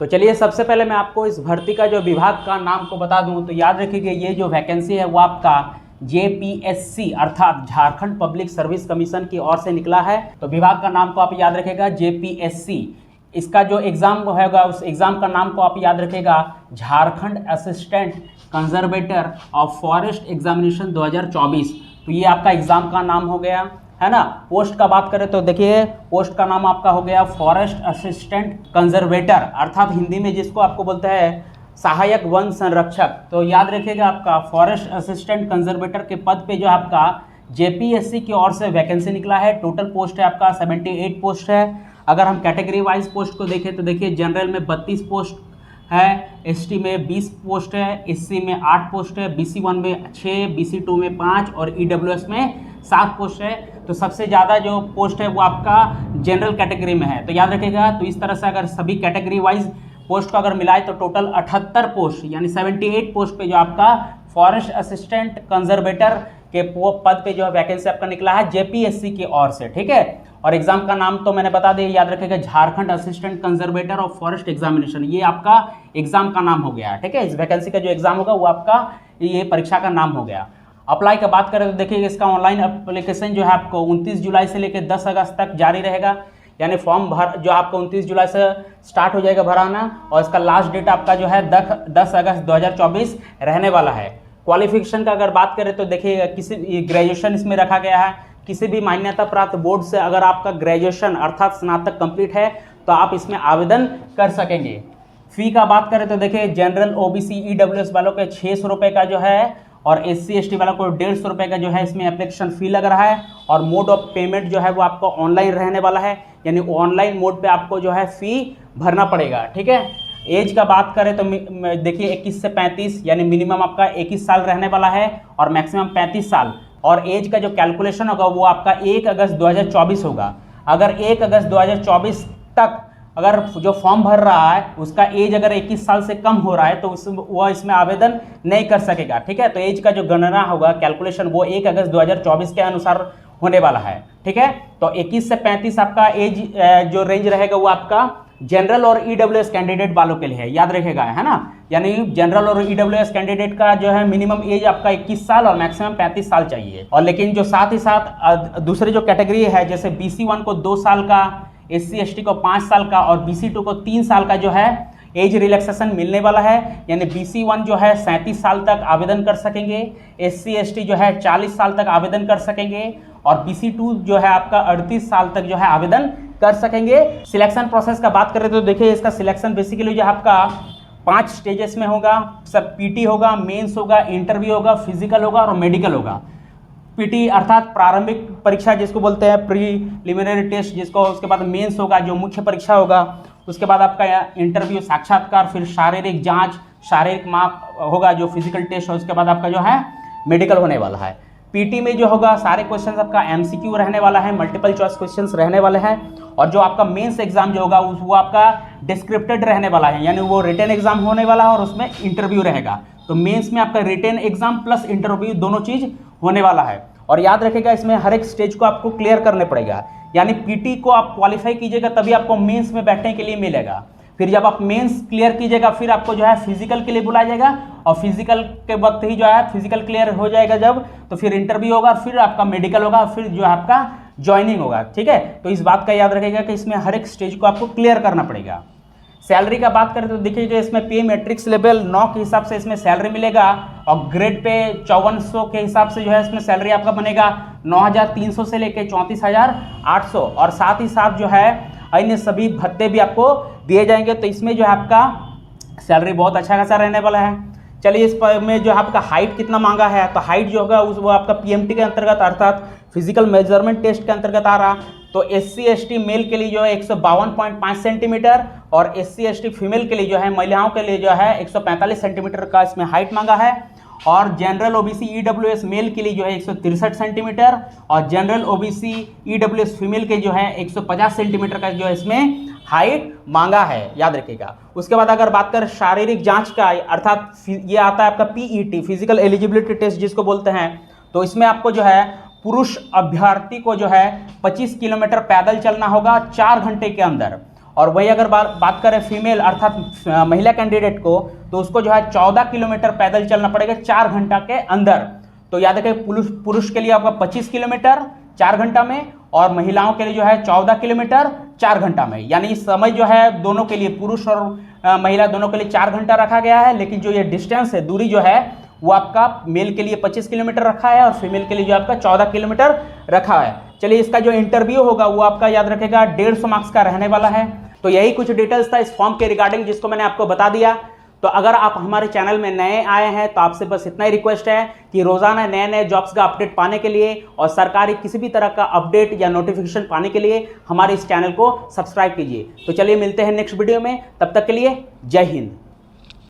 तो चलिए सबसे पहले मैं आपको इस भर्ती का जो विभाग का नाम को बता दूं, तो याद रखिए ये जो वैकेंसी है वो आपका JPSC अर्थात झारखंड पब्लिक सर्विस कमीशन की ओर से निकला है। तो विभाग का नाम को आप याद रखिएगा JPSC। इसका जो एग्ज़ाम होगा उस एग्ज़ाम का नाम को आप याद रखिएगा Jharkhand assistant conservator of forest examination 2024। तो ये आपका एग्ज़ाम का नाम हो गया है ना। पोस्ट का बात करें तो देखिए पोस्ट का नाम आपका हो गया फॉरेस्ट असिस्टेंट कंजर्वेटर अर्थात हिंदी में जिसको आपको बोलते हैं सहायक वन संरक्षक। तो याद रखिएगा आपका फॉरेस्ट असिस्टेंट कंजर्वेटर के पद पे जो आपका JPSC की ओर से वैकेंसी निकला है। टोटल पोस्ट है आपका 78 पोस्ट है। अगर हम कैटेगरी वाइज पोस्ट को देखें तो देखिए जनरल में 32 पोस्ट है, ST में 20 पोस्ट है, SC में 8 पोस्ट है, BC1 में 6, BC2 में 5 और EWS में 7 पोस्ट है। तो सबसे ज़्यादा जो पोस्ट है वो आपका जनरल कैटेगरी में है। तो याद रखिएगा तो इस तरह से अगर सभी कैटेगरी वाइज पोस्ट को अगर मिलाए तो टोटल 78 पोस्ट यानी 78 पोस्ट पे जो आपका फॉरेस्ट असिस्टेंट कंजर्वेटर के पद पे जो है वैकेंसी आपका निकला है JPSC की ओर से, ठीक है। और एग्जाम का नाम तो मैंने बता दिया, याद रखिएगा Jharkhand assistant conservator of forest examination, ये आपका एग्जाम का नाम हो गया, ठीक है। इस वैकेंसी का जो एग्जाम होगा वो आपका ये परीक्षा का नाम हो गया। अप्लाई का बात करें तो देखिए इसका ऑनलाइन एप्लीकेशन जो है आपको 29 जुलाई से लेकर 10 अगस्त तक जारी रहेगा। यानी फॉर्म भर जो आपको 29 जुलाई से स्टार्ट हो जाएगा भराना और इसका लास्ट डेट आपका जो है 10 अगस्त 2024 रहने वाला है। क्वालिफिकेशन का अगर बात करें तो देखिए किसी ग्रेजुएशन इसमें रखा गया है। किसी भी मान्यता प्राप्त बोर्ड से अगर आपका ग्रेजुएशन अर्थात स्नातक कंप्लीट है तो आप इसमें आवेदन कर सकेंगे। फ़ी का बात करें तो देखिए जनरल OBC EWS वालों के 600 रुपये का जो है और SC ST वालों को 150 रुपये का जो है इसमें एप्लीकेशन फ़ी लग रहा है। और मोड ऑफ पेमेंट जो है वो आपको ऑनलाइन रहने वाला है, यानी ऑनलाइन मोड पे आपको जो है फ़ी भरना पड़ेगा, ठीक है। एज का बात करें तो देखिए 21 से 35 यानी मिनिमम आपका 21 साल रहने वाला है और मैक्सिमम 35 साल। और एज का जो कैलकुलेशन होगा वो आपका 1 अगस्त 2024 होगा। अगर 1 अगस्त 2024 तक अगर जो फॉर्म भर रहा है उसका एज अगर 21 साल से कम हो रहा है तो वह इसमें आवेदन नहीं कर सकेगा, ठीक है। तो एज का जो गणना होगा कैलकुलेशन वो 1 अगस्त 2024 के अनुसार होने वाला है, ठीक है। तो 21 से 35 आपका एज जो रेंज रहेगा वो आपका जनरल और EWS कैंडिडेट वालों के लिए है, याद रखेगा, है ना। यानी जनरल और EWS कैंडिडेट का जो है मिनिमम एज आपका 21 साल और मैक्सिमम 35 साल चाहिए। और लेकिन जो साथ ही साथ दूसरे जो कैटेगरी है जैसे BC1 को 2 साल का, SC ST को 5 साल का और BC2 को 3 साल का जो है एज रिलैक्सेशन मिलने वाला है। यानी BC1 जो है 37 साल तक आवेदन कर सकेंगे, SC ST जो है 40 साल तक आवेदन कर सकेंगे और BC2 जो है आपका 38 साल तक जो है आवेदन कर सकेंगे। सिलेक्शन प्रोसेस का बात करें तो देखिए इसका सिलेक्शन बेसिकली जो आपका 5 स्टेजेस में होगा। सब PT होगा, मेंस होगा, इंटरव्यू होगा, फिजिकल होगा और मेडिकल होगा। PT अर्थात प्रारंभिक परीक्षा जिसको बोलते हैं प्रीलिमिनरी टेस्ट जिसको, उसके बाद मेंस होगा जो मुख्य परीक्षा होगा, उसके बाद आपका इंटरव्यू साक्षात्कार, फिर शारीरिक जांच, शारीरिक माप होगा जो फिजिकल टेस्ट है, उसके बाद आपका जो है मेडिकल होने वाला है। PT में जो होगा सारे क्वेश्चंस आपका MCQ रहने वाला है, मल्टीपल चॉइस क्वेश्चंस रहने वाले हैं। और जो आपका मेंस एग्जाम जो होगा वो आपका डिस्क्रिप्टेड रहने वाला है, यानी वो रिटन एग्जाम होने वाला है और उसमें इंटरव्यू रहेगा। तो मेंस में आपका रिटन एग्जाम प्लस इंटरव्यू दोनों चीज़ होने वाला है। और याद रखिएगा इसमें हर एक स्टेज को आपको क्लियर करने पड़ेगा, यानी PT को आप क्वालिफाई कीजिएगा तभी आपको मेंस में बैठने के लिए मिलेगा। फिर जब आप मेंस क्लियर कीजिएगा फिर आपको जो है फिजिकल के लिए बुलाया जाएगा और फिजिकल के वक्त ही जो है फिजिकल क्लियर हो जाएगा जब, तो फिर इंटरव्यू होगा, फिर आपका मेडिकल होगा, फिर जो है आपका ज्वाइनिंग होगा, ठीक है। तो इस बात का याद रखिएगा कि इसमें हर एक स्टेज को आपको क्लियर करना पड़ेगा। सैलरी का बात करें तो देखिए जो इसमें पे मैट्रिक्स लेवल 9 के हिसाब से इसमें सैलरी मिलेगा और ग्रेड पे 5400 के हिसाब से जो है इसमें सैलरी आपका बनेगा 9300 से लेकर 34800। और साथ ही साथ जो है अन्य सभी भत्ते भी आपको दिए जाएंगे। तो इसमें जो है आपका सैलरी बहुत अच्छा खासा रहने वाला है। चलिए इस पर में जो आपका हाइट कितना मांगा है, तो हाइट जो होगा वो आपका PMT के अंतर्गत अर्थात फिजिकल मेजरमेंट टेस्ट के अंतर्गत आ रहा। तो SC ST मेल के लिए जो है 152.5 सेंटीमीटर और SC ST फीमेल के लिए जो है महिलाओं के लिए जो है 145 सेंटीमीटर का इसमें हाइट मांगा है। और जनरल OBC EWS मेल के लिए जो है 163 सेंटीमीटर और जनरल OBC EWS फीमेल के जो है 150 सेंटीमीटर का जो है इसमें हाइट मांगा है, याद रखिएगा। उसके बाद अगर बात करें शारीरिक जांच का, अर्थात ये आता है आपका PET फिजिकल एलिजिबिलिटी टेस्ट जिसको बोलते हैं। तो इसमें आपको जो है पुरुष अभ्यर्थी को जो है 25 किलोमीटर पैदल चलना होगा 4 घंटे के अंदर और वही अगर बात करें फीमेल अर्थात महिला कैंडिडेट को, तो उसको जो है 14 किलोमीटर पैदल चलना पड़ेगा 4 घंटा के अंदर। तो याद रखें पुरुष के लिए आपका 25 किलोमीटर 4 घंटा में, और महिलाओं के लिए जो है 14 किलोमीटर 4 घंटा में। यानी समय जो है दोनों के लिए, पुरुष और महिला दोनों के लिए 4 घंटा रखा गया है, लेकिन जो ये डिस्टेंस है, दूरी जो है वो आपका मेल के लिए 25 किलोमीटर रखा है और फीमेल के लिए जो आपका 14 किलोमीटर रखा है। चलिए, इसका जो इंटरव्यू होगा वो आपका याद रखेगा 150 मार्क्स का रहने वाला है। तो यही कुछ डिटेल्स था इस फॉर्म के रिगार्डिंग, जिसको मैंने आपको बता दिया। तो अगर आप हमारे चैनल में नए आए हैं तो आपसे बस इतना ही रिक्वेस्ट है कि रोजाना नए नए जॉब्स का अपडेट पाने के लिए और सरकारी किसी भी तरह का अपडेट या नोटिफिकेशन पाने के लिए हमारे इस चैनल को सब्सक्राइब कीजिए। तो चलिए मिलते हैं नेक्स्ट वीडियो में, तब तक के लिए जय हिंद।